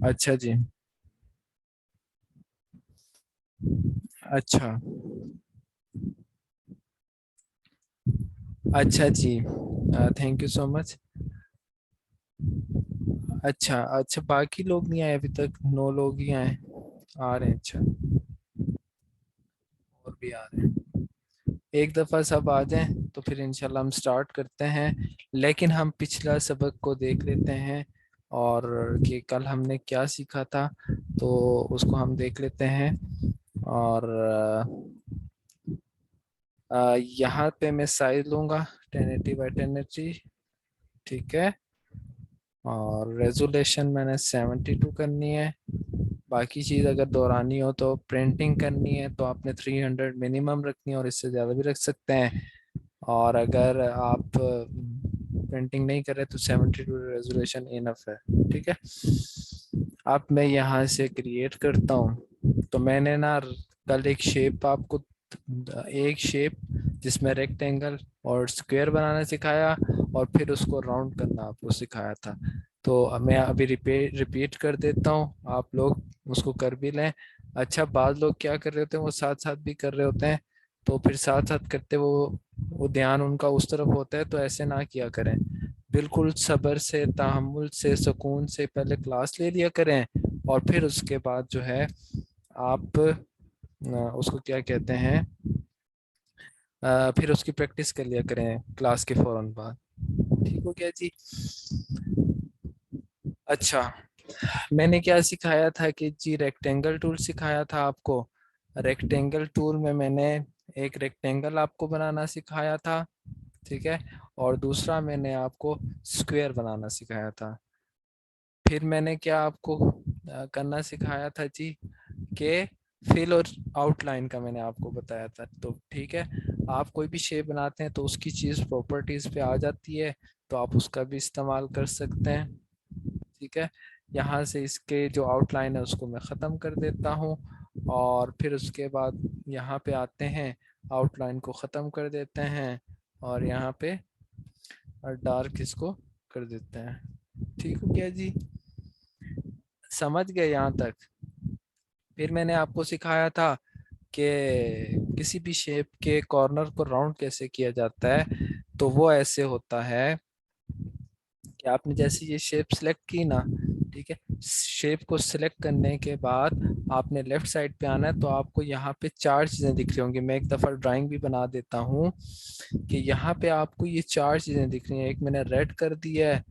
अच्छा जी। अच्छा। अच्छा जी। Thank you so much. अच्छा अच्छा, बाकी लोग नहीं आए अभी तक, 9 लोग ही आए। आ रहे हैं, अच्छा। और भी आ रहे हैं। एक दफ़ा सब आ जाएं तो फिर इंशाल्लाह हम स्टार्ट करते हैं। लेकिन हम पिछला सबक को देख लेते हैं, और कि कल हमने क्या सीखा था, तो उसको हम देख लेते हैं। और यहाँ पे मैं साइज लूँगा 1080 बाई 1080। ठीक है। और रेजोल्यूशन मैंने 72 करनी है। बाकी चीज़ अगर दोहरानी हो तो प्रिंटिंग करनी है तो आपने 300 मिनिमम रखनी है, और इससे ज़्यादा भी रख सकते हैं। और अगर आप प्रिंटिंग नहीं कर रहे तो 72 रेजोल्यूशन इनफ है। ठीक है। अब मैं यहाँ से क्रिएट करता हूँ। तो मैंने ना कल एक शेप आपको, एक शेप जिसमें रेक्टेंगल और स्क्वायर बनाना सिखाया, और फिर उसको राउंड करना आपको सिखाया था। तो मैं अभी रिपीट रिपीट कर देता हूँ, आप लोग उसको कर भी लें। अच्छा, बाद लोग क्या कर रहे होते हैं, वो साथ साथ भी कर रहे होते हैं। तो फिर साथ साथ करते वो ध्यान उनका उस तरफ होता है, तो ऐसे ना किया करें। बिल्कुल सब्र से, तहम्मुल से, सुकून से पहले क्लास ले लिया करें, और फिर उसके बाद जो है आप उसको क्या कहते हैं, फिर उसकी प्रैक्टिस कर लिया करें क्लास के फौरन बाद। ठीक हो गया जी। अच्छा, मैंने क्या सिखाया था कि जी रेक्टेंगल टूल सिखाया था आपको। रेक्टेंगल टूल में मैंने एक रेक्टेंगल आपको बनाना सिखाया था। ठीक है। और दूसरा मैंने आपको स्क्वायर बनाना सिखाया था। फिर मैंने क्या आपको करना सिखाया था जी, कि फिल और आउटलाइन का मैंने आपको बताया था। तो ठीक है, आप कोई भी शेप बनाते हैं तो उसकी चीज़ प्रॉपर्टीज पे आ जाती है, तो आप उसका भी इस्तेमाल कर सकते हैं। ठीक है। यहाँ से इसके जो आउटलाइन है उसको मैं ख़त्म कर देता हूँ, और फिर उसके बाद यहाँ पे आते हैं, आउटलाइन को ख़त्म कर देते हैं, और यहाँ पे डार्क इसको कर देते हैं। ठीक हो गया जी। समझ गए यहाँ तक। फिर मैंने आपको सिखाया था कि किसी भी शेप के कॉर्नर को राउंड कैसे किया जाता है। तो वो ऐसे होता है कि आपने जैसे ये शेप सेलेक्ट की ना, ठीक है, शेप को सिलेक्ट करने के बाद आपने लेफ्ट साइड पे आना है, तो आपको यहाँ पे चार चीज़ें दिख रही होंगी। मैं एक दफ़ा ड्राइंग भी बना देता हूँ कि यहाँ पे आपको ये चार चीज़ें दिख रही हैं। एक मैंने रेड कर दिया है,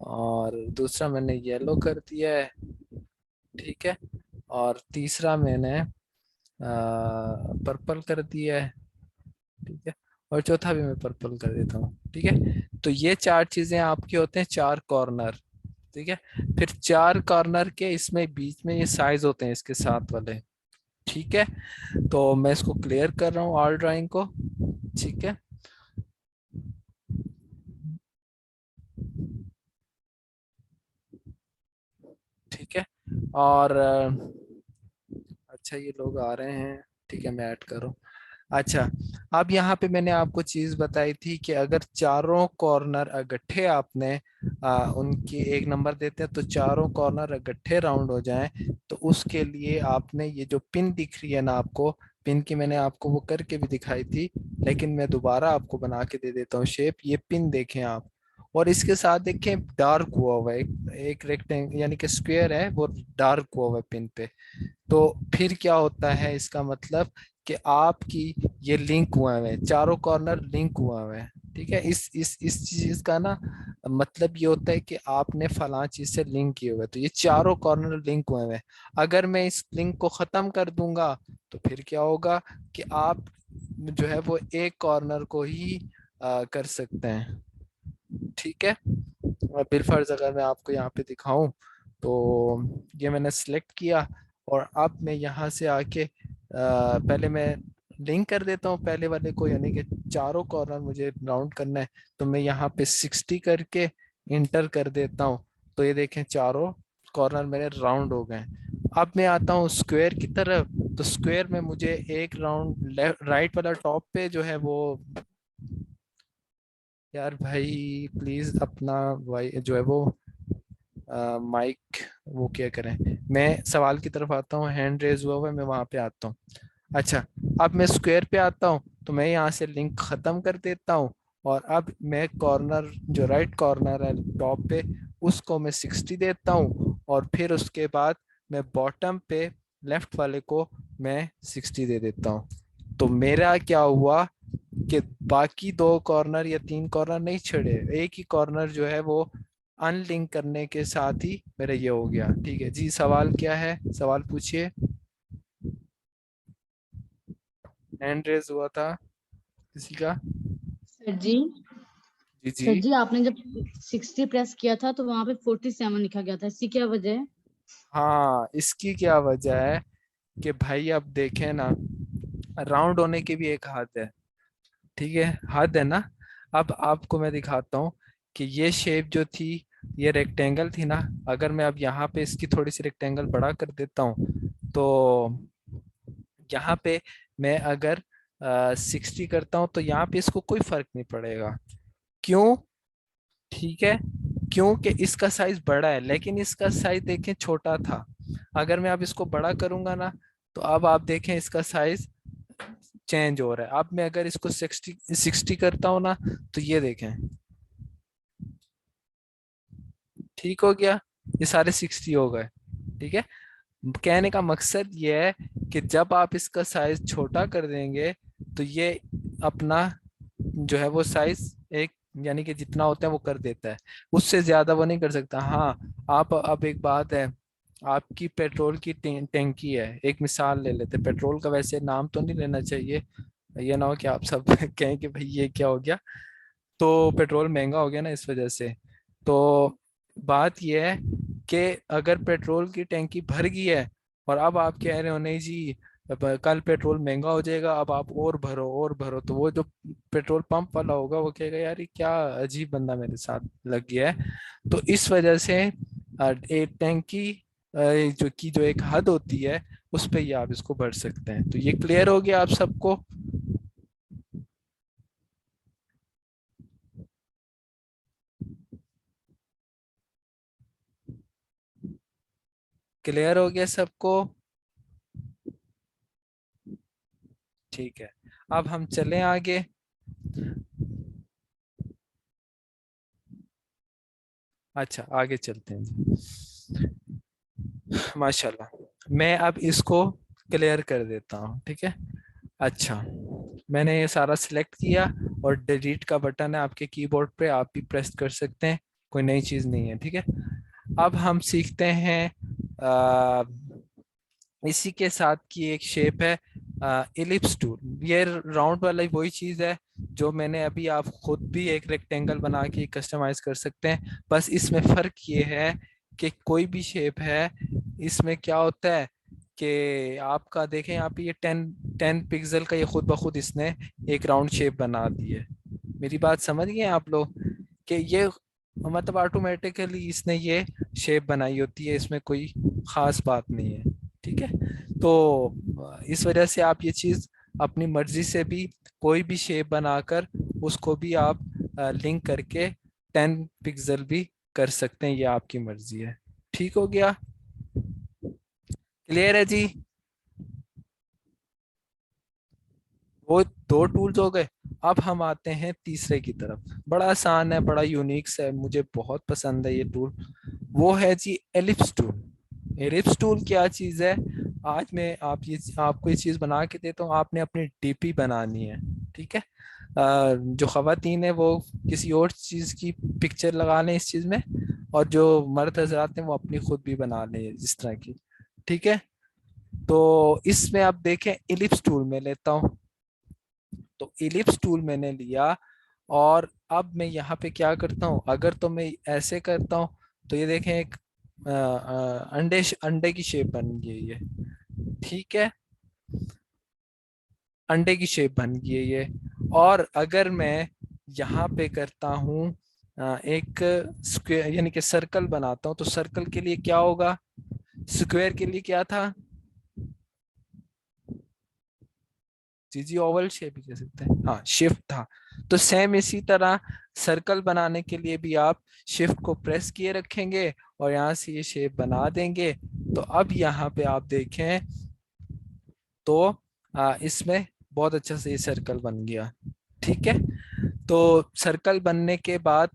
और दूसरा मैंने येलो कर दिया है। ठीक है। और तीसरा मैंने पर्पल कर दिया है। ठीक है। और चौथा भी मैं पर्पल कर देता हूँ। ठीक है। तो ये चार चीजें आपके होते हैं, चार कॉर्नर। ठीक है। फिर चार कॉर्नर के इसमें बीच में ये साइज होते हैं इसके साथ वाले। ठीक है। तो मैं इसको क्लियर कर रहा हूँ ऑल ड्राइंग को। ठीक है। ठीक है। और अच्छा, ये लोग आ रहे हैं। ठीक है, मैं ऐड करूँ। अच्छा, अब यहाँ पे मैंने आपको चीज बताई थी कि अगर चारों कॉर्नर इकट्ठे आपने उनकी एक नंबर देते हैं, तो चारों कॉर्नर इकट्ठे राउंड हो जाएं, तो उसके लिए आपने ये जो पिन दिख रही है ना आपको, पिन की मैंने आपको वो करके भी दिखाई थी, लेकिन मैं दोबारा आपको बना के दे देता हूँ शेप। ये पिन देखें आप, और इसके साथ देखें डार्क हुआ हुआ है, एक रेक्टेंगल यानी कि स्क्वायर है, वो डार्क हुआ हुआ है पिन पे। तो फिर क्या होता है, इसका मतलब कि आपकी ये लिंक हुआ है, चारों कॉर्नर लिंक हुआ है। ठीक है। इस चीज का ना मतलब ये होता है कि आपने फला चीज से लिंक किए हुए, तो ये चारों कॉर्नर लिंक हुए हैं। अगर मैं इस लिंक को खत्म कर दूंगा, तो फिर क्या होगा कि आप जो है वो एक कॉर्नर को ही कर सकते हैं। ठीक है। बिल फर्ज अगर मैं आपको यहाँ पे दिखाऊं, तो ये मैंने सेलेक्ट किया, और अब मैं यहाँ से आके पहले मैं लिंक कर देता हूँ पहले वाले को, यानी कि चारों कॉर्नर मुझे राउंड करना है। तो मैं यहाँ पे 60 करके इंटर कर देता हूँ, तो ये देखें चारों कॉर्नर मेरे राउंड हो गए। अब मैं आता हूँ स्क्वायर की तरफ, तो स्क्वायर में मुझे एक राउंड लेफ्ट राइट वाला टॉप पे जो है वो, यार भाई प्लीज अपना भाई जो है वो माइक वो क्या करें, मैं सवाल की तरफ आता हूँ, हैंड रेज हुआ हुआ है, मैं वहां पे आता हूँ। अच्छा, अब मैं स्क्वायर पे आता हूँ, तो मैं यहाँ से लिंक खत्म कर देता हूँ। और अब मैं कॉर्नर, जो राइट कॉर्नर है टॉप पे, उसको मैं 60 देता हूँ, और फिर उसके बाद मैं बॉटम पे लेफ्ट वाले को मैं 60 दे देता हूँ। तो मेरा क्या हुआ कि बाकी दो कॉर्नर या तीन कॉर्नर नहीं छेड़े, एक ही कॉर्नर जो है वो अनलिंक करने के साथ ही मेरा ये हो गया। ठीक है जी, सवाल क्या है, सवाल पूछिए। हैंड रेज हुआ था किसी का। सर जी, जी जी। सर जी आपने जब 60 प्रेस किया था तो वहां पे 47 लिखा गया था, इसकी क्या वजह है? हाँ, इसकी क्या वजह है कि भाई अब देखें ना, राउंड होने की भी एक हद है। ठीक है, हद है ना। अब आपको मैं दिखाता हूँ कि ये शेप जो थी, ये रेक्टेंगल थी ना। अगर मैं अब यहाँ पे इसकी थोड़ी सी रेक्टेंगल बड़ा कर देता हूँ, तो यहाँ पे मैं अगर 60 करता हूँ, तो यहाँ पे इसको कोई फर्क नहीं पड़ेगा। क्यों? ठीक है, क्योंकि इसका साइज बड़ा है, लेकिन इसका साइज देखें छोटा था। अगर मैं अब इसको बड़ा करूंगा ना, तो अब आप देखें इसका साइज चेंज हो रहा है। अब मैं अगर इसको 60 करता हूँ ना, तो ये देखें, ठीक हो गया, ये सारे 60 हो गए। ठीक है, कहने का मकसद ये है कि जब आप इसका साइज छोटा कर देंगे, तो ये अपना जो है वो साइज एक, यानी कि जितना होता है वो कर देता है, उससे ज्यादा वो नहीं कर सकता। हाँ, आप अब एक बात है, आपकी पेट्रोल की टैंकी है, एक मिसाल ले लेते हैं, पेट्रोल का वैसे नाम तो नहीं लेना चाहिए, ये ना हो कि आप सब कहें कि भाई ये क्या हो गया। तो पेट्रोल महंगा हो गया ना इस वजह से। तो बात यह है कि अगर पेट्रोल की टैंकी भर गई है, और अब आप कह रहे हो नहीं जी, अब कल पेट्रोल महंगा हो जाएगा, अब आप और भरो और भरो, तो वो जो पेट्रोल पंप वाला होगा वो कहेगा यार ये क्या अजीब बंदा मेरे साथ लग गया है। तो इस वजह से एक टैंकी जो एक हद होती है, उस पे ही आप इसको भर सकते हैं। तो ये क्लियर हो गया आप सबको? क्लियर हो गया सबको? ठीक है, अब हम चलें आगे। अच्छा, आगे चलते हैं जी। माशाल्लाह, मैं अब इसको क्लियर कर देता हूँ। ठीक है, अच्छा, मैंने ये सारा सिलेक्ट किया, और डिलीट का बटन है आपके कीबोर्ड पे, आप भी प्रेस कर सकते हैं, कोई नई चीज़ नहीं है। ठीक है, अब हम सीखते हैं आ, इसी के साथ की एक शेप है इलिप्स टूल। ये राउंड वाला वही चीज़ है जो मैंने अभी, आप खुद भी एक रेक्टेंगल बना के कस्टमाइज कर सकते हैं। बस इसमें फ़र्क ये है कि कोई भी शेप है, इसमें क्या होता है कि आपका देखें यहाँ पे ये 10 पिक्सल का ये खुद ब खुद इसने एक राउंड शेप बना दी है। मेरी बात समझ गए आप लोग कि ये मतलब ऑटोमेटिकली इसने ये शेप बनाई होती है, इसमें कोई खास बात नहीं है। ठीक है, तो इस वजह से आप ये चीज़ अपनी मर्जी से भी कोई भी शेप बनाकर उसको भी आप लिंक करके 10 पिक्सल भी कर सकते हैं, ये आपकी मर्जी है। ठीक हो गया? क्लियर है जी? वो दो टूल्स हो गए। अब हम आते हैं तीसरे की तरफ, बड़ा आसान है, बड़ा यूनिक सा है, मुझे बहुत पसंद है ये टूल। वो है जी एलिप्स टूल। एलिप्स टूल क्या चीज़ है? आज मैं आपको ये चीज़ बना के देता हूँ, आपने अपनी डीपी बनानी है। ठीक है, जो खवातीन है वो किसी और चीज़ की पिक्चर लगा लें इस चीज़ में, और जो मर्द हजरात हैं वो अपनी खुद भी बना लें इस तरह की। ठीक है, तो इसमें आप देखें, इलिप्स टूल में लेता हूँ, तो इलिप्स टूल मैंने लिया, और अब मैं यहाँ पे क्या करता हूँ, अगर तो मैं ऐसे करता हूँ, तो ये देखें एक अंडे अंडे की शेप बन गई है ये। ठीक है, अंडे की शेप बन गई है ये। और अगर मैं यहाँ पे करता हूँ एक स्क्वायर यानी कि सर्कल बनाता हूँ, तो सर्कल के लिए क्या होगा, स्क्वायर के लिए क्या था, जी ओवल शेप भी कह सकते हैं, हाँ शिफ्ट था। तो सेम इसी तरह सर्कल बनाने के लिए भी आप शिफ्ट को प्रेस किए रखेंगे और यहाँ से ये शेप बना देंगे। तो अब यहाँ पे आप देखें तो इसमें बहुत अच्छा से ये सर्कल बन गया। ठीक है, तो सर्कल बनने के बाद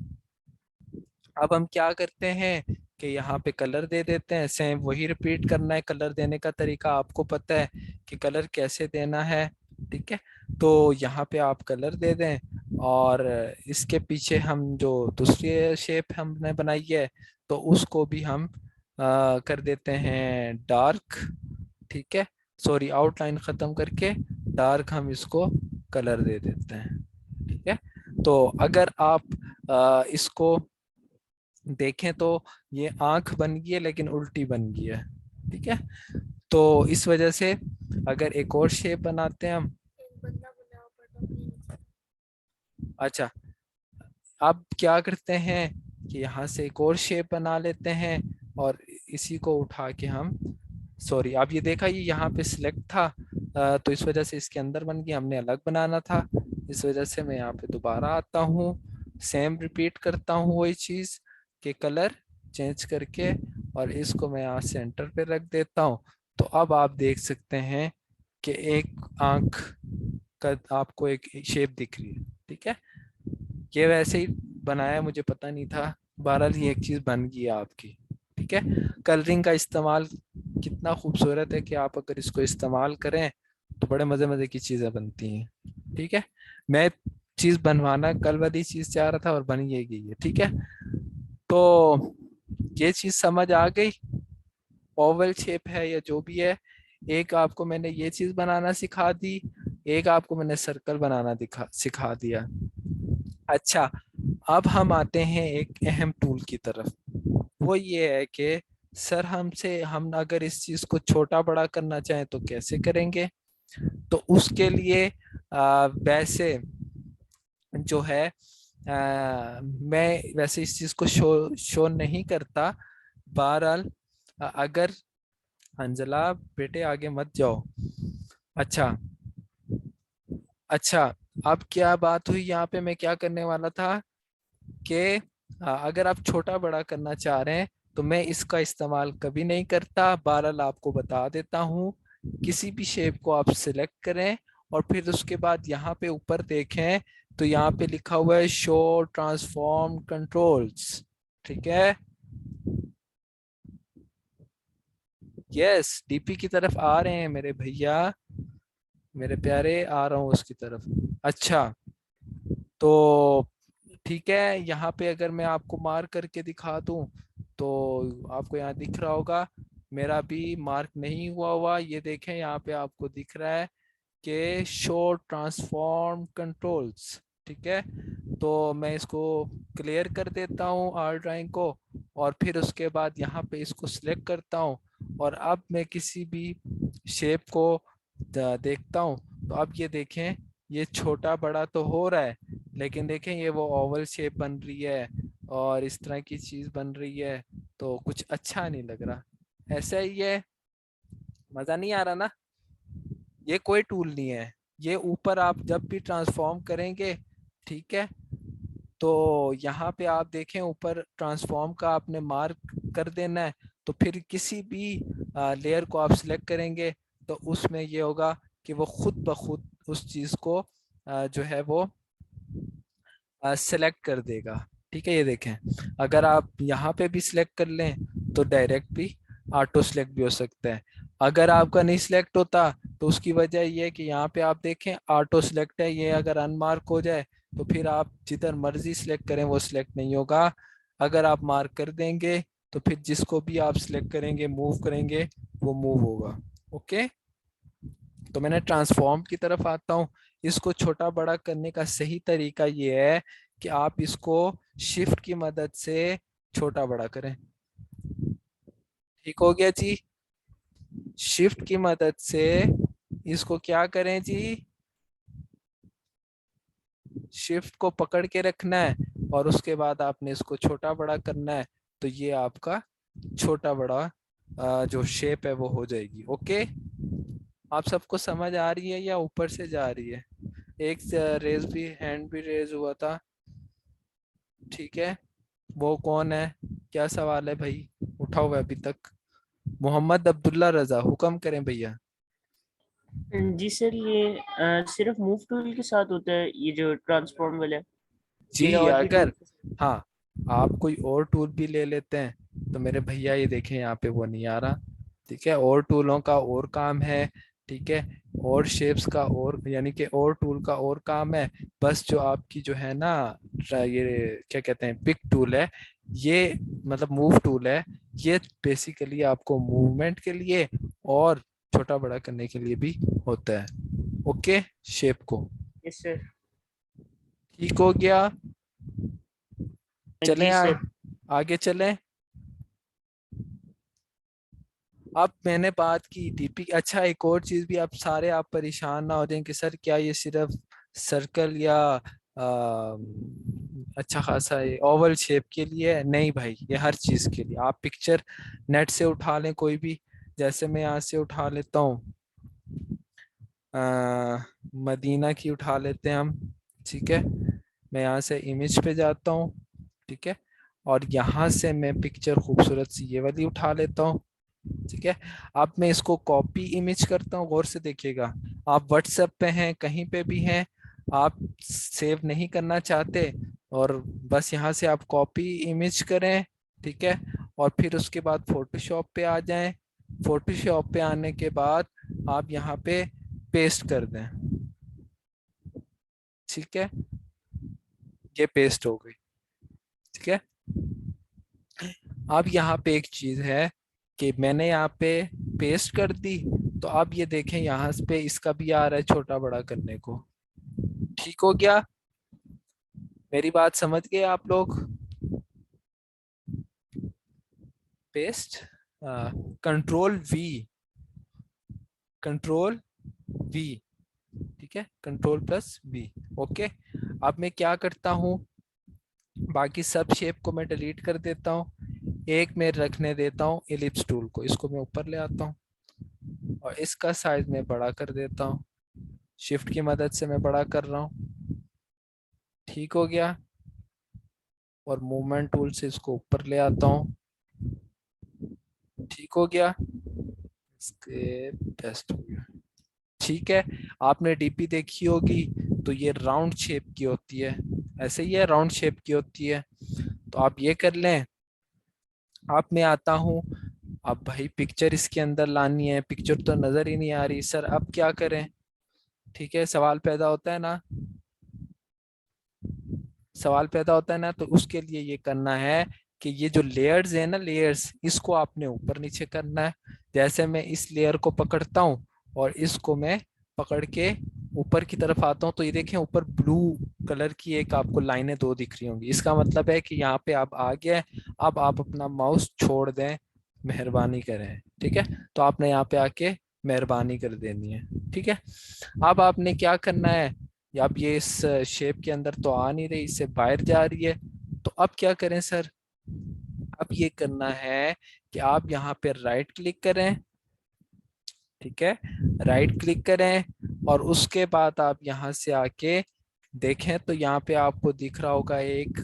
अब हम क्या करते हैं कि यहाँ पे कलर दे देते हैं। सेम वही रिपीट करना है, कलर देने का तरीका आपको पता है कि कलर कैसे देना है। ठीक है, तो यहाँ पे आप कलर दे दें और इसके पीछे हम जो दूसरी शेप हमने बनाई है तो उसको भी हम कर देते हैं डार्क। ठीक है, सॉरी आउटलाइन खत्म करके डार्क हम इसको कलर दे देते हैं। ठीक है, तो अगर आप इसको देखें तो ये आंख बन गई है लेकिन उल्टी बन गई है। ठीक है, तो इस वजह से अगर एक और शेप बनाते हैं हम। अच्छा, अब क्या करते हैं कि यहाँ से एक और शेप बना लेते हैं और इसी को उठा के हम, सॉरी आप ये देखा ये यहाँ पे सिलेक्ट था तो इस वजह से इसके अंदर बन गया, हमने अलग बनाना था। इस वजह से मैं यहाँ पे दोबारा आता हूँ, सेम रिपीट करता हूँ वही चीज के कलर चेंज करके और इसको मैं यहाँ सेंटर पे रख देता हूँ। तो अब आप देख सकते हैं कि एक आंख का आपको एक शेप दिख रही है। ठीक है, ये वैसे ही बनाया, मुझे पता नहीं था, बहरहाल ये एक चीज बन गई है आपकी। ठीक है, कलरिंग का इस्तेमाल कितना खूबसूरत है कि आप अगर इसको इस्तेमाल करें तो बड़े मजे मजे की चीजें बनती हैं। ठीक है, मैं चीज बनवाना कल वाली चीज चाह रहा था और बन ये गई है। ठीक है, तो ये चीज समझ आ गई, ओवल शेप है या जो भी है। एक आपको मैंने ये चीज बनाना सिखा दी, एक आपको मैंने सर्कल बनाना सिखा दिया। अच्छा, अब हम आते हैं एक अहम टूल की तरफ। वो ये है कि सर हमसे हम अगर इस चीज को छोटा बड़ा करना चाहें तो कैसे करेंगे। तो उसके लिए वैसे जो है मैं वैसे इस चीज को शो नहीं करता। बहरहाल अगर अंजला बेटे आगे मत जाओ। अच्छा, अच्छा, अब क्या बात हुई यहाँ पे, मैं क्या करने वाला था कि अगर आप छोटा बड़ा करना चाह रहे हैं तो मैं इसका इस्तेमाल कभी नहीं करता। बहरहाल आपको बता देता हूँ, किसी भी शेप को आप सिलेक्ट करें और फिर उसके बाद यहाँ पे ऊपर देखें तो यहाँ पे लिखा हुआ है शो ट्रांसफॉर्म कंट्रोल्स। ठीक है, यस डीपी की तरफ आ रहे हैं मेरे भैया, मेरे प्यारे, आ रहा हूँ उसकी तरफ। अच्छा, तो ठीक है, यहाँ पे अगर मैं आपको मार्क करके दिखा दूं तो आपको यहाँ दिख रहा होगा, मेरा भी मार्क नहीं हुआ ये देखें यहाँ पे आपको दिख रहा है कि शो ट्रांसफॉर्म कंट्रोल्स। ठीक है, तो मैं इसको क्लियर कर देता हूँ आर ड्राइंग को और फिर उसके बाद यहाँ पे इसको सिलेक्ट करता हूँ और अब मैं किसी भी शेप को देखता हूँ तो अब ये देखें ये छोटा बड़ा तो हो रहा है लेकिन देखें ये वो ओवल शेप बन रही है और इस तरह की चीज बन रही है तो कुछ अच्छा नहीं लग रहा। ऐसा ही है, मजा नहीं आ रहा ना। ये कोई टूल नहीं है, ये ऊपर आप जब भी ट्रांसफॉर्म करेंगे, ठीक है, तो यहाँ पे आप देखें ऊपर ट्रांसफॉर्म का आपने मार्क कर देना है। तो फिर किसी भी लेयर को आप सिलेक्ट करेंगे तो उसमें ये होगा कि वो खुद ब खुद उस चीज को जो है वो सिलेक्ट कर देगा। ठीक है, ये देखें अगर आप यहाँ पे भी सिलेक्ट कर लें तो डायरेक्ट भी ऑटो सिलेक्ट भी हो सकता है। अगर आपका नहीं सिलेक्ट होता तो उसकी वजह ये है कि यहाँ पे आप देखें ऑटो सिलेक्ट है, ये अगर अनमार्क हो जाए तो फिर आप जिधर मर्जी सिलेक्ट करें वो सिलेक्ट नहीं होगा। अगर आप मार्क कर देंगे तो फिर जिसको भी आप सिलेक्ट करेंगे मूव करेंगे वो मूव होगा। ओके, तो मैंने ट्रांसफॉर्म की तरफ आता हूँ। इसको छोटा बड़ा करने का सही तरीका ये है कि आप इसको शिफ्ट की मदद से छोटा बड़ा करें। ठीक हो गया जी, शिफ्ट की मदद से इसको क्या करें जी, शिफ्ट को पकड़ के रखना है और उसके बाद आपने इसको छोटा बड़ा करना है तो ये आपका छोटा बड़ा जो शेप है वो हो जाएगी। ओके, आप सबको समझ आ रही है या ऊपर से जा रही है? एक रेज भी, हैंड भी रेज हुआ था, ठीक है। वो कौन है? क्या सवाल है भाई? उठा हुआ है अभी तक। मोहम्मद अब्दुल्ला रजा, हुक्म करें भैया। जी सर, ये सिर्फ मूव टूल के साथ होता है ये जो ट्रांसफॉर्म वाला है, या जी और भी अगर, टूल के साथ? हाँ, आप कोई और टूल भी ले लेते हैं तो मेरे भैया ये देखें यहाँ पे वो नहीं आ रहा, ठीक है। और टूलों का और काम है, ठीक है। और शेप्स का और, यानी कि और टूल का और काम है। बस जो आपकी जो है ना, ये क्या कहते हैं, पिक टूल है, ये मतलब मूव टूल है, ये बेसिकली आपको मूवमेंट के लिए और छोटा बड़ा करने के लिए भी होता है। ओके, शेप को। Yes sir. ठीक हो गया। चलें जी सर। आगे चलें। अब मैंने बात की डीपी। अच्छा, एक और चीज भी, आप सारे आप परेशान ना हो जाएं कि सर क्या ये सिर्फ सर्कल या अच्छा खासा ये ओवल शेप के लिए है? नहीं भाई, ये हर चीज के लिए। आप पिक्चर नेट से उठा लें कोई भी, जैसे मैं यहाँ से उठा लेता हूँ, मदीना की उठा लेते हैं हम, ठीक है। मैं यहाँ से इमेज पे जाता हूँ, ठीक है, और यहाँ से मैं पिक्चर खूबसूरत सी ये वाली उठा लेता हूँ, ठीक है। अब मैं इसको कॉपी इमेज करता हूँ, गौर से देखिएगा। आप व्हाट्सएप पे हैं, कहीं पे भी हैं, आप सेव नहीं करना चाहते, और बस यहाँ से आप कॉपी इमेज करें, ठीक है। और फिर उसके बाद फोटोशॉप पे आ जाएं। फोटोशॉप पे आने के बाद आप यहाँ पे पेस्ट कर दें, ठीक है। ये पेस्ट हो गई, ठीक है। अब यहाँ पे एक चीज है कि मैंने यहाँ पे पेस्ट कर दी, तो अब ये देखें यहाँ पे इसका भी आ रहा है छोटा बड़ा करने को। ठीक हो गया? मेरी बात समझ गए आप लोग? Paste, control we, control we, ठीक है, कंट्रोल प्लस वी। ओके। अब मैं क्या करता हूँ, बाकी सब शेप को मैं डिलीट कर देता हूँ, एक मैं रखने देता हूँ एलिप्स टूल को, इसको मैं ऊपर ले आता हूँ और इसका साइज मैं बड़ा कर देता हूँ, शिफ्ट की मदद से मैं बड़ा कर रहा हूँ। ठीक हो गया। और मूवमेंट टूल से इसको ऊपर ले आता हूँ। ठीक हो गया। इसके बेस्ट हो गया। ठीक है। आपने डीपी देखी होगी, तो ये राउंड शेप की होती है, ऐसे ही है, राउंड शेप की होती है। तो आप ये कर लें। आप मैं आता हूँ, अब भाई पिक्चर इसके अंदर लानी है, पिक्चर तो नजर ही नहीं आ रही सर, अब क्या करें? ठीक है, सवाल पैदा होता है ना, सवाल पैदा होता है ना। तो उसके लिए ये करना है कि ये जो लेयर्स है ना, लेयर्स, इसको आपने ऊपर नीचे करना है। जैसे मैं इस लेयर को पकड़ता हूँ और इसको मैं पकड़ के ऊपर की तरफ आता हूँ, तो ये देखें ऊपर ब्लू कलर की एक आपको लाइनें दो दिख रही होंगी, इसका मतलब है कि यहाँ पे आप आ गए। अब आप अपना माउस छोड़ दें, मेहरबानी करें, ठीक है। तो आपने यहाँ पे आके मेहरबानी कर देनी है, ठीक है। अब आपने क्या करना है, अब ये इस शेप के अंदर तो आ नहीं रही, इससे बाहर जा रही है, तो अब क्या करें सर? अब ये करना है कि आप यहाँ पे राइट क्लिक करें, ठीक है, राइट क्लिक करें, और उसके बाद आप यहाँ से आके देखें तो यहाँ पे आपको दिख रहा होगा एक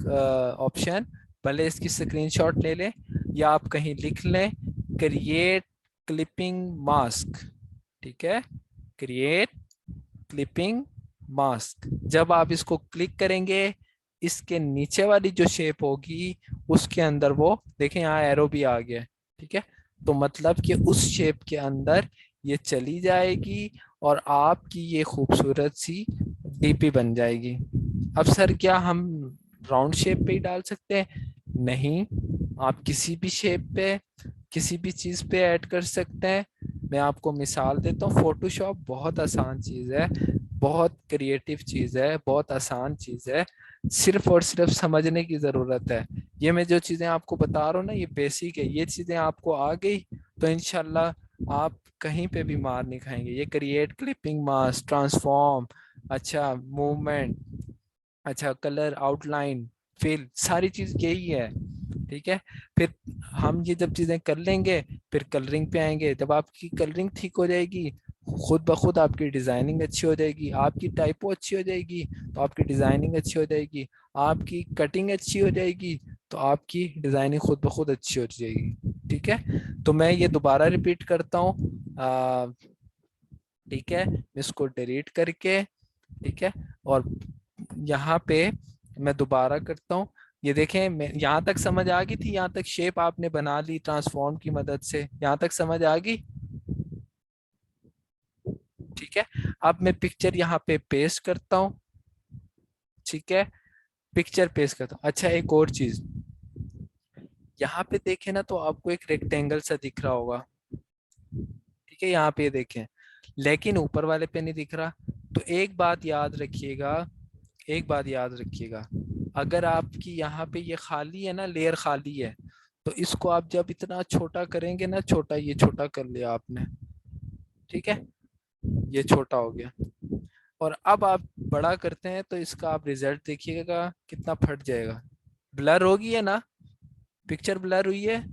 ऑप्शन, भले इसकी स्क्रीनशॉट ले लें या आप कहीं लिख लें, क्रिएट क्लिपिंग मास्क, ठीक है, क्रिएट क्लिपिंग मास्क। जब आप इसको क्लिक करेंगे, इसके नीचे वाली जो शेप होगी उसके अंदर वो देखें, यहाँ एरो भी आ गया, ठीक है। तो मतलब कि उस शेप के अंदर ये चली जाएगी और आपकी ये खूबसूरत सी डीपी बन जाएगी। अब सर क्या हम राउंड शेप पे ही डाल सकते हैं? नहीं, आप किसी भी शेप पे, किसी भी चीज पे ऐड कर सकते हैं। मैं आपको मिसाल देता हूँ, फोटोशॉप बहुत आसान चीज है, बहुत क्रिएटिव चीज है, बहुत आसान चीज है, सिर्फ और सिर्फ समझने की जरूरत है। ये मैं जो चीजें आपको बता रहा हूँ ना, ये बेसिक है, ये चीजें आपको आ गई तो इंशाल्लाह आप कहीं पे भी मार नहीं खाएंगे। ये क्रिएट क्लिपिंग मास्क, ट्रांसफॉर्म, अच्छा मूवमेंट, अच्छा कलर, आउटलाइन, फिल, सारी चीज यही है, ठीक है। फिर हम ये जब चीजें कर लेंगे, फिर कलरिंग पे आएंगे। जब आपकी कलरिंग ठीक हो जाएगी, खुद ब खुद आपकी डिजाइनिंग अच्छी हो जाएगी, आपकी टाइपो अच्छी हो जाएगी तो आपकी डिजाइनिंग अच्छी हो जाएगी, आपकी कटिंग अच्छी हो जाएगी तो आपकी डिजाइनिंग खुद ब खुद अच्छी हो जाएगी। ठीक है, तो मैं ये दोबारा रिपीट करता हूँ। ठीक है, मैं इसको डिलीट करके, ठीक है, और यहाँ पे मैं दोबारा करता हूँ। ये देखें, मैं यहाँ तक समझ आ गई थी, यहाँ तक शेप आपने बना ली ट्रांसफॉर्म की मदद से, यहाँ तक समझ आ गई। ठीक है, अब मैं पिक्चर यहाँ पे पेस्ट करता हूँ। ठीक है, पिक्चर पेस्ट करता हूँ। अच्छा, एक और चीज, यहाँ पे देखें ना तो आपको एक रेक्टेंगल सा दिख रहा होगा। ठीक है, यहाँ पे देखें, लेकिन ऊपर वाले पे नहीं दिख रहा। तो एक बात याद रखिएगा, एक बात याद रखिएगा, अगर आपकी यहाँ पे ये खाली है ना, लेयर खाली है, तो इसको आप जब इतना छोटा करेंगे ना, छोटा, ये छोटा कर लिया आपने, ठीक है, ये छोटा हो गया, और अब आप बड़ा करते हैं तो इसका आप रिजल्ट देखिएगा कितना फट जाएगा। ब्लर होगी है ना, पिक्चर ब्लर हुई है,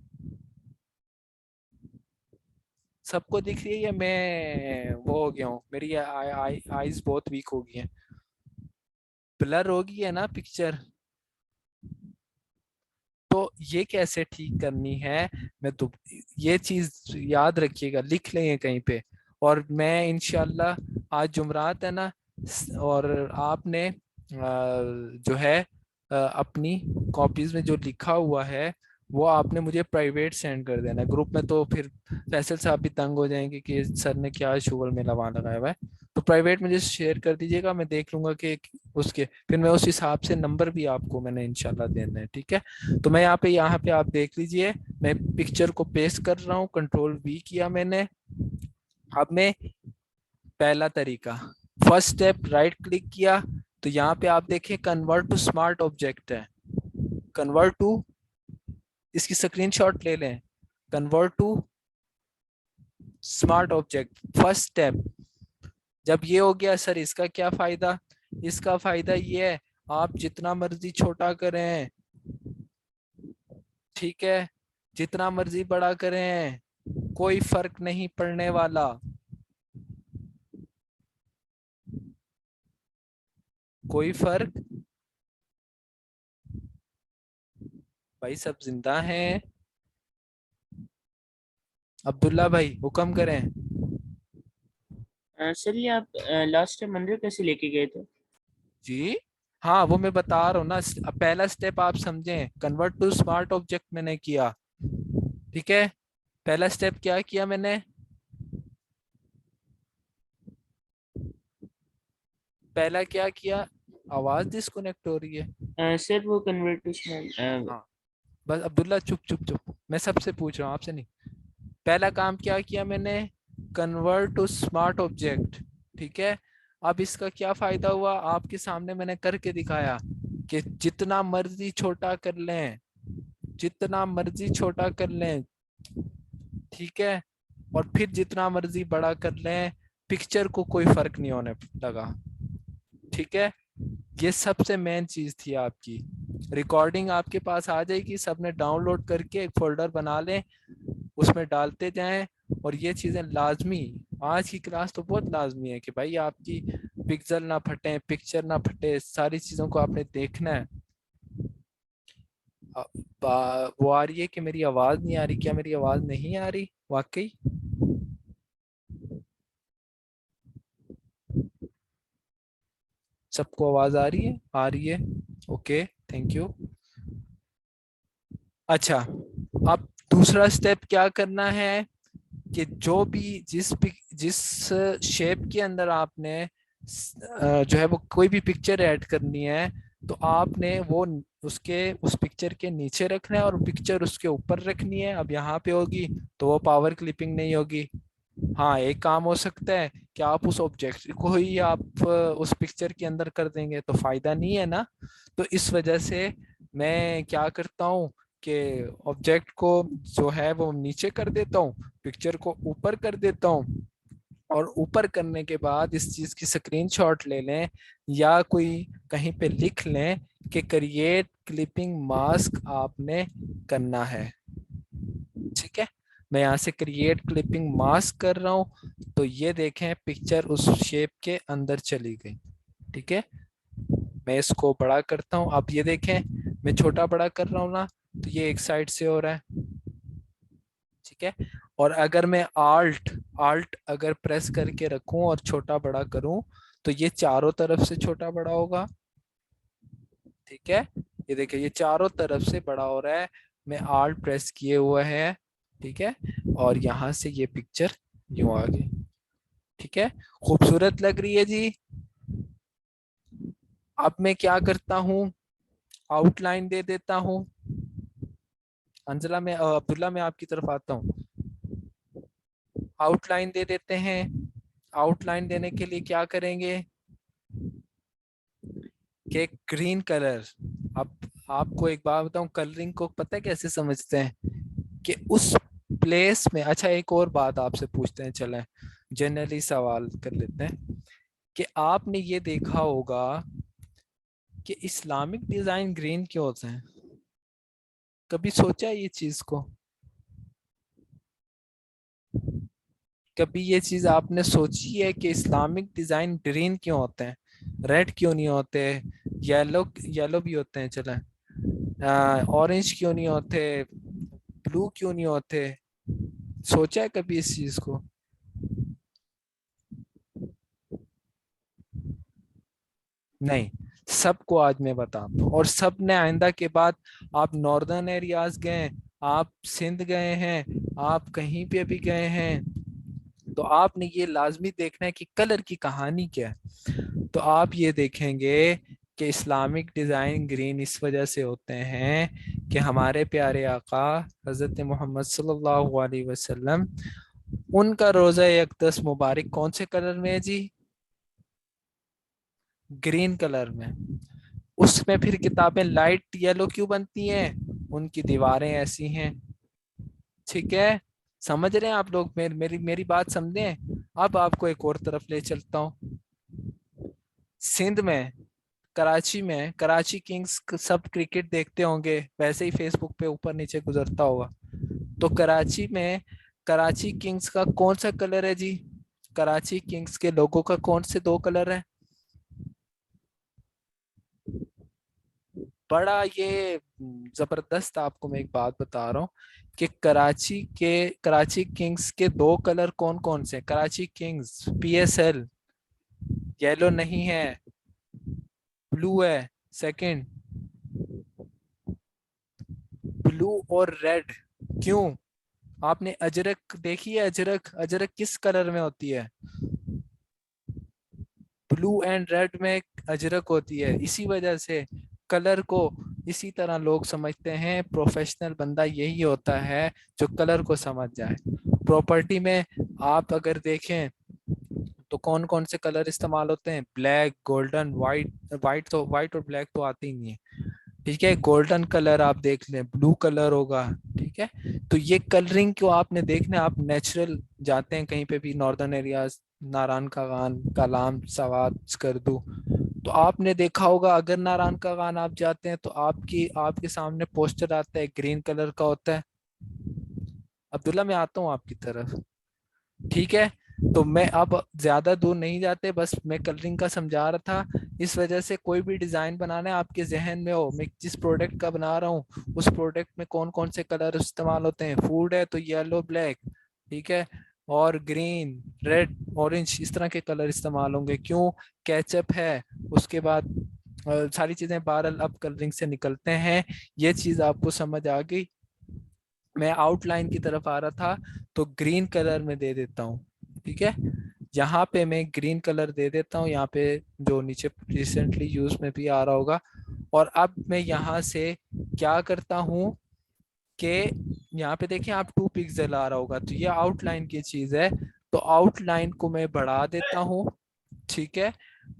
सबको दिख रही है, या मैं वो हो गया हूँ, मेरी आईज बहुत वीक हो गई हैं। ब्लर होगी है ना पिक्चर, तो ये कैसे ठीक करनी है, मैं तो ये चीज याद रखिएगा, लिख लेंगे कहीं पे। और मैं इंशाल्लाह, आज जुमरात है ना, और आपने जो है अपनी कॉपीज में जो लिखा हुआ है वो आपने मुझे प्राइवेट सेंड कर देना, ग्रुप में तो फिर फैसल साहब भी तंग हो जाएंगे कि सर ने क्या शुगर में लवा लगाया हुआ है। तो प्राइवेट मुझे शेयर कर दीजिएगा, मैं देख लूंगा कि उसके फिर मैं उस हिसाब से नंबर भी आपको मैंने इंशाल्लाह देना है। ठीक है, तो मैं यहाँ पे आप देख लीजिए, मैं पिक्चर को पेस्ट कर रहा हूँ, कंट्रोल V किया मैंने। अब मैं पहला तरीका, फर्स्ट स्टेप, राइट क्लिक किया, तो यहाँ पे आप देखें कन्वर्ट टू स्मार्ट ऑब्जेक्ट है, कन्वर्ट टू, इसकी स्क्रीनशॉट ले लें, convert to smart object, first step. जब ये हो गया सर, इसका क्या फायदा, इसका फायदा ये है, आप जितना मर्जी छोटा करें, ठीक है, जितना मर्जी बड़ा करें, कोई फर्क नहीं पड़ने वाला, कोई फर्क, भाई सब जिंदा हैं, अब्दुल्ला भाई हुक्म करें। सर ये आप लास्ट टाइम अंदर कैसे लेके गए थे? जी हाँ, वो मैं बता रहा हूँ ना, पहला स्टेप आप समझें, कन्वर्ट टू स्मार्ट ऑब्जेक्ट मैंने किया। ठीक है, पहला स्टेप क्या किया मैंने, पहला क्या किया, आवाज डिस्कनेक्ट हो रही है। सर वो कन्वर्टेशन। हाँ, बस अब्दुल्ला चुप चुप चुप, मैं सबसे पूछ रहा हूँ, आपसे नहीं। पहला काम क्या किया मैंने, कन्वर्ट टू स्मार्ट ऑब्जेक्ट। ठीक है, अब इसका क्या फायदा हुआ, आपके सामने मैंने करके दिखाया कि जितना मर्जी छोटा कर लें, जितना मर्जी छोटा कर लें, ठीक है, और फिर जितना मर्जी बड़ा कर लें, पिक्चर को कोई फर्क नहीं होने लगा। ठीक है, ये सबसे मेन चीज थी आपकी। रिकॉर्डिंग आपके पास आ जाएगी, सबने डाउनलोड करके एक फोल्डर बना लें, उसमें डालते जाएं। और ये चीजें लाजमी, आज की क्लास तो बहुत लाजमी है कि भाई आपकी पिक्सल ना फटे, पिक्चर ना फटे, सारी चीजों को आपने देखना है। वो आ रही है कि मेरी आवाज नहीं आ रही, क्या मेरी आवाज नहीं आ रही वाकई? सबको आवाज आ रही है, आ रही है, ओके, थैंक यू। अच्छा, अब दूसरा स्टेप क्या करना है कि जो भी जिस शेप के अंदर आपने जो है वो कोई भी पिक्चर ऐड करनी है, तो आपने वो उसके उस पिक्चर के नीचे रखना है और पिक्चर उसके ऊपर रखनी है। अब यहाँ पे होगी तो वो पावर क्लिपिंग नहीं होगी। हाँ, एक काम हो सकता है कि आप उस ऑब्जेक्ट को ही आप उस पिक्चर के अंदर कर देंगे तो फायदा नहीं है ना। तो इस वजह से मैं क्या करता हूँ कि ऑब्जेक्ट को जो है वो नीचे कर देता हूँ, पिक्चर को ऊपर कर देता हूँ, और ऊपर करने के बाद इस चीज की स्क्रीनशॉट ले लें या कोई कहीं पे लिख लें कि क्रिएट क्लिपिंग मास्क आपने करना है। ठीक है, मैं यहाँ से क्रिएट क्लिपिंग मास्क कर रहा हूँ, तो ये देखें पिक्चर उस शेप के अंदर चली गई। ठीक है, मैं इसको बड़ा करता हूँ, अब ये देखें मैं छोटा बड़ा कर रहा हूँ ना, तो ये एक साइड से हो रहा है। ठीक है, और अगर मैं आल्ट आल्ट अगर प्रेस करके रखूं और छोटा बड़ा करूं, तो ये चारों तरफ से छोटा बड़ा होगा। ठीक है, ये देखिए ये चारों तरफ से बड़ा हो रहा है, मैं आल्ट प्रेस किए हुए है। ठीक है, और यहाँ से ये पिक्चर यूं आ गई। ठीक है, खूबसूरत लग रही है जी। अब मैं क्या करता हूँ, आउटलाइन दे देता हूँ। अंजला में अब्दुल्ला में आपकी तरफ आता हूँ। आउटलाइन दे देते हैं। आउटलाइन देने के लिए क्या करेंगे कि ग्रीन कलर, अब आपको एक बात बताऊं, कलरिंग को पता है कैसे समझते हैं कि उस प्लेस में। अच्छा एक और बात आपसे पूछते हैं, चलें जनरली सवाल कर लेते हैं कि आपने ये देखा होगा कि इस्लामिक डिजाइन ग्रीन क्यों होते हैं? कभी सोचा है ये चीज को? कभी ये चीज आपने सोची है कि इस्लामिक डिजाइन ग्रीन क्यों होते हैं, रेड क्यों नहीं होते, येलो येलो भी होते हैं, चलें ऑरेंज क्यों नहीं होते, ब्लू क्यों नहीं होते? सोचा है कभी इस चीज को? नहीं, सबको आज मैं बताता हूँ, और सब ने आइंदा के बाद, आप नॉर्दर्न एरियाज गए, आप सिंध गए हैं, आप कहीं पे भी गए हैं, तो आपने ये लाजमी देखना है कि कलर की कहानी क्या है। तो आप ये देखेंगे कि इस्लामिक डिजाइन ग्रीन इस वजह से होते हैं कि हमारे प्यारे आका हजरत मोहम्मद सल्लल्लाहु अलैहि वसल्लम, उनका रोजा अक़दस मुबारक कौन से कलर में है जी? ग्रीन कलर में। उसमें फिर किताबें लाइट येलो क्यों बनती हैं? उनकी दीवारें ऐसी हैं। ठीक है, समझ रहे हैं आप लोग? मेरी मेरी बात समझे? अब आपको एक और तरफ ले चलता हूँ। सिंध में, कराची में, कराची किंग्स सब क्रिकेट देखते होंगे, वैसे ही फेसबुक पे ऊपर नीचे गुजरता होगा। तो कराची में कराची किंग्स का कौन सा कलर है जी? कराची किंग्स के लोगों का कौन से दो कलर है? बड़ा ये जबरदस्त, आपको मैं एक बात बता रहा हूँ कि कराची किंग्स के दो कलर कौन कौन से? कराची किंग्स पीएसएल, येलो नहीं है, ब्लू है। सेकंड, ब्लू और रेड। क्यों? आपने अजरक देखी है? अजरक, अजरक किस कलर में होती है? ब्लू एंड रेड में अजरक होती है। इसी वजह से कलर को इसी तरह लोग समझते हैं, प्रोफेशनल बंदा यही होता है जो कलर को समझ जाए। प्रॉपर्टी में आप अगर देखें तो कौन कौन से कलर इस्तेमाल होते हैं? Black, golden, white. वाइट और ब्लैक तो आती ही नहीं है। ठीक है, गोल्डन कलर आप देख लें, ब्लू कलर होगा। ठीक है, तो ये कलरिंग को आपने देखना, आप नेचुरल जाते हैं कहीं पे भी नॉर्दर्न एरियाज, नारायण का गान, कालाम, सवात, स्कर्दू, तो आपने देखा होगा अगर नारायण का गान आप जाते हैं तो आपके सामने पोस्टर आता है, ग्रीन कलर का होता है। अब्दुल्ला मैं आता हूँ आपकी तरफ। ठीक है, तो मैं अब ज्यादा दूर नहीं जाते, बस मैं कलरिंग का समझा रहा था। इस वजह से कोई भी डिजाइन बनाना है आपके जहन में हो, मैं जिस प्रोडक्ट का बना रहा हूँ उस प्रोडक्ट में कौन कौन से कलर इस्तेमाल होते हैं। फूड है तो येलो, ब्लैक, ठीक है, और ग्रीन, रेड, ऑरेंज, इस तरह के कलर इस्तेमाल होंगे। क्यों? केचप है, उसके बाद सारी चीजें बहरहाल अब कलरिंग से निकलते हैं। ये चीज आपको समझ आ गई? मैं आउटलाइन की तरफ आ रहा था, तो ग्रीन कलर में दे देता हूँ। ठीक है, यहाँ पे मैं ग्रीन कलर दे देता हूँ, यहाँ पे जो नीचे रिसेंटली यूज में भी आ रहा होगा। और अब मैं यहाँ से क्या करता हूँ कि यहाँ पे देखें आप 2 पिक्सल आ रहा होगा, तो ये आउटलाइन की चीज है। तो आउटलाइन को मैं बढ़ा देता हूँ। ठीक है,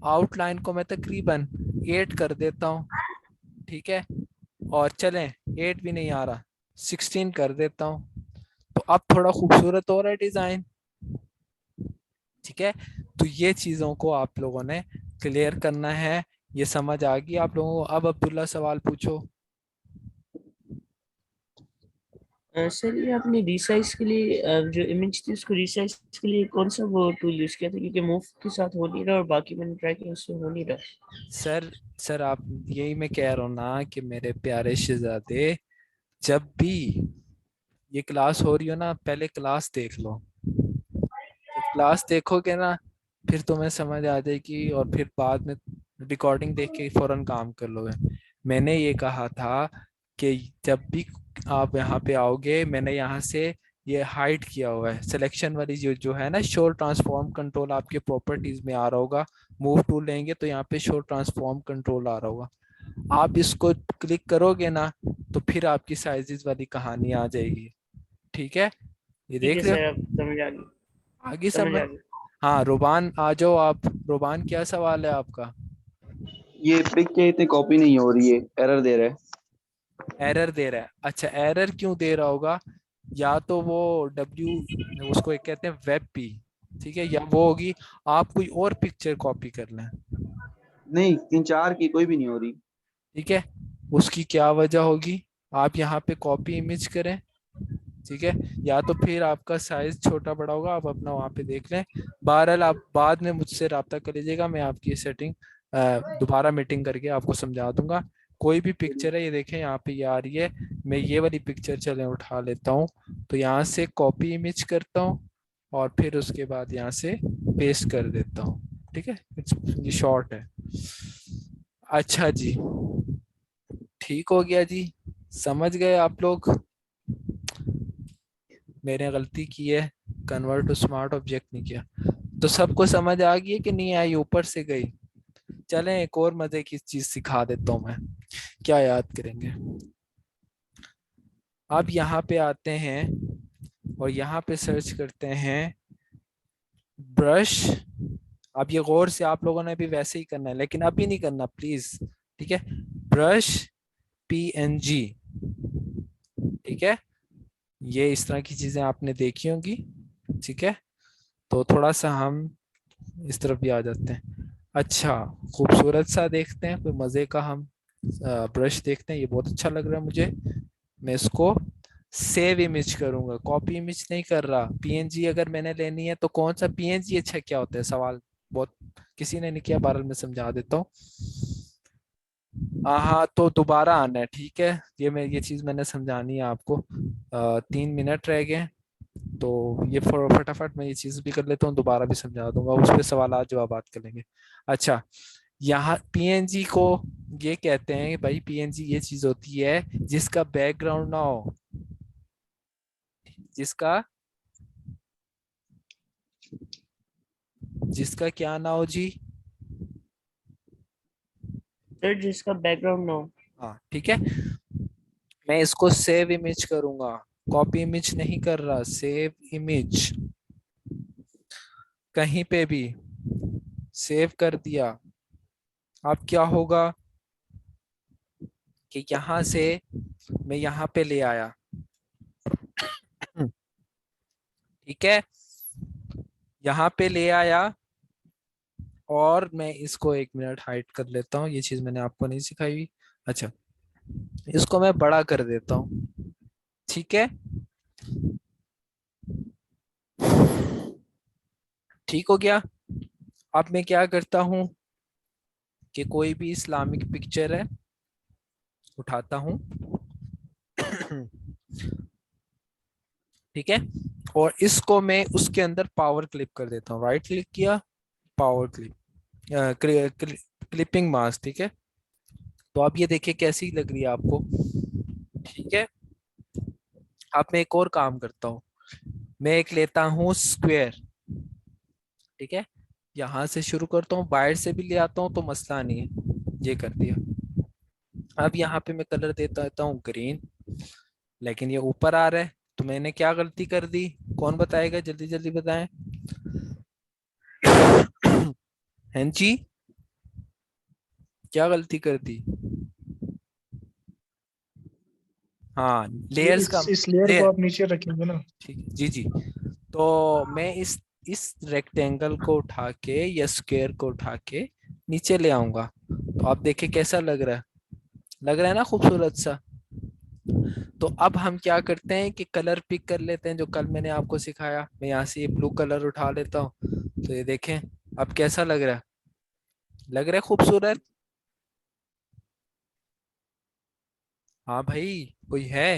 आउटलाइन को मैं तकरीबन 8 कर देता हूँ। ठीक है, और चलें 8 भी नहीं आ रहा, 16 कर देता हूँ। तो अब थोड़ा खूबसूरत हो रहा है डिजाइन। ठीक है, तो ये चीजों को आप लोगों ने क्लियर करना है। ये समझ आ गई आप लोगों को? अब अब्दुल्ला सवाल पूछो। सर ये आपने रिसाइज के लिए जो इमेज थी उसको रिसाइज के लिए कौन सा वो टूल यूज किया था, क्योंकि मूव के साथ हो नहीं रहा और बाकी मैंने ट्राई किया उससे हो नहीं रहा। सर सर आप, यही मैं कह रहा हूँ ना कि मेरे प्यारे शहजादे, जब भी ये क्लास हो रही हो ना, पहले क्लास देख लो। जब क्लास देखोगे ना, फिर तुम्हें समझ आ जाएगी और फिर बाद में रिकॉर्डिंग देख के फौरन काम कर लोगे। मैंने ये कहा था कि जब भी आप यहाँ पे आओगे, मैंने यहाँ से ये हाइड किया हुआ है सिलेक्शन वाली जो जो है ना, शो ट्रांसफॉर्म कंट्रोल आपके प्रॉपर्टीज में आ रहा होगा। मूव टूल लेंगे तो यहाँ पे शो ट्रांसफॉर्म कंट्रोल आ रहा होगा। आप इसको क्लिक करोगे ना, तो फिर आपकी साइजेस वाली कहानी आ जाएगी। ठीक है, ये ठीक है देख रहे सर, हो, अब समझ आ गई। आगे समझ समझ। आ गई। हाँ रुबान आ जाओ आप। रुबान क्या सवाल है आपका? ये पिक के इतनी कॉपी नहीं हो रही है, एरर दे रहा है। एरर दे रहा है? अच्छा, एरर क्यों दे रहा होगा? या तो वो डब्ल्यू, उसको एक कहते हैं वेब पी, ठीक है, या वो होगी आप कोई और पिक्चर कॉपी कर लें। नहीं, 3-4 की कोई भी नहीं हो रही। ठीक है, उसकी क्या वजह होगी? आप यहाँ पे कॉपी इमेज करें, ठीक है, या तो फिर आपका साइज छोटा बड़ा होगा, आप अपना वहाँ पे देख लें। बहरहाल आप बाद में मुझसे रब्ता कर लीजिएगा, मैं आपकी सेटिंग दोबारा मीटिंग करके आपको समझा दूंगा। कोई भी पिक्चर है, ये देखें यहाँ पे ये आ रही है। मैं ये वाली पिक्चर चले उठा लेता हूँ, तो यहाँ से कॉपी इमेज करता हूँ और फिर उसके बाद यहाँ से पेस्ट कर देता हूँ। ठीक है, ये शॉर्ट है। अच्छा जी, ठीक हो गया जी, समझ गए आप लोग? मैंने गलती की है, कन्वर्ट टू स्मार्ट ऑब्जेक्ट नहीं किया। तो सबको समझ आ गई है कि नहीं आई? ऊपर से गई। चलें एक और मजे की चीज सिखा देता हूं मैं। क्या याद करेंगे? अब यहाँ पे आते हैं और यहाँ पे सर्च करते हैं ब्रश। अब ये गौर से आप लोगों ने भी वैसे ही करना है, लेकिन अभी नहीं करना प्लीज। ठीक है, ब्रश PNG। ठीक है, ये इस तरह की चीजें आपने देखी होंगी। ठीक है, तो थोड़ा सा हम इस तरफ भी आ जाते हैं। अच्छा, खूबसूरत सा देखते हैं, कोई मजे का हम ब्रश देखते हैं। ये बहुत अच्छा लग रहा है मुझे। मैं इसको सेव इमेज करूंगा, कॉपी इमेज नहीं कर रहा। PNG अगर मैंने लेनी है तो कौन सा PNG अच्छा क्या होता है, सवाल बहुत किसी ने नहीं किया, बहरहाल मैं समझा देता हूँ। हाँ, तो दोबारा आना है, ठीक है। ये चीज मैंने समझानी है आपको। 3 मिनट रह गए, तो ये फटाफट मैं ये चीज भी कर लेता हूँ, दोबारा भी समझा दूंगा, उस पर सवाल जवाब बात कर लेंगे। अच्छा, यहाँ PNG को ये कहते हैं भाई, PNG ये चीज होती है जिसका बैकग्राउंड ना हो। जिसका जिसका क्या ना हो जी? सर जिसका बैकग्राउंड ना हो। हाँ ठीक है, मैं इसको सेव इमेज करूंगा, कॉपी इमेज नहीं कर रहा, सेव इमेज। कहीं पे भी सेव कर दिया। अब क्या होगा कि यहां से मैं यहाँ पे ले आया। ठीक है, यहाँ पे ले आया और मैं इसको 1 मिनट हाइड कर लेता हूँ, ये चीज मैंने आपको नहीं सिखाई हुई। अच्छा, इसको मैं बड़ा कर देता हूँ। ठीक है, ठीक हो गया। अब मैं क्या करता हूँ कि कोई भी इस्लामिक पिक्चर है उठाता हूँ। ठीक है, और इसको मैं उसके अंदर पावर क्लिप कर देता हूँ। राइट क्लिक किया, पावर क्लिप, क्लिपिंग मास्क। ठीक है, तो अब ये देखिए कैसी लग रही है आपको। ठीक है, अब मैं एक और काम करता हूँ, मैं एक लेता हूँ स्क्वायर। ठीक है, यहाँ से शुरू करता हूँ, बाहर से भी ले आता हूँ तो मसला नहीं है। ये कर दिया। अब यहाँ पे मैं कलर देता देता हूँ ग्रीन, लेकिन ये ऊपर आ रहा है, तो मैंने क्या गलती कर दी? कौन बताएगा, जल्दी जल्दी बताएं। हैं जी, क्या गलती कर दी? हाँ, ये लेयर्स का इस लेयर को लेयर। आप नीचे रखेंगे ना। ठीक है जी जी। तो मैं इस रेक्टेंगल को उठा के या स्क्वायर को उठा के नीचे ले आऊंगा, तो आप देखिए कैसा लग रहा है। लग रहा है ना खूबसूरत सा? तो अब हम क्या करते हैं कि कलर पिक कर लेते हैं जो कल मैंने आपको सिखाया। मैं यहाँ से ये ब्लू कलर उठा लेता हूँ। तो ये देखें अब कैसा लग रहा है, लग रहा है खूबसूरत। हाँ भाई कोई है?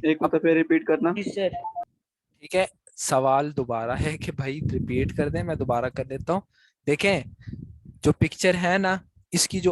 एक दफे रिपीट करना। जी सर। ठीक है, सवाल दोबारा है कि भाई रिपीट कर दें, मैं दोबारा कर देता हूँ। देखें जो पिक्चर है ना, इसकी जो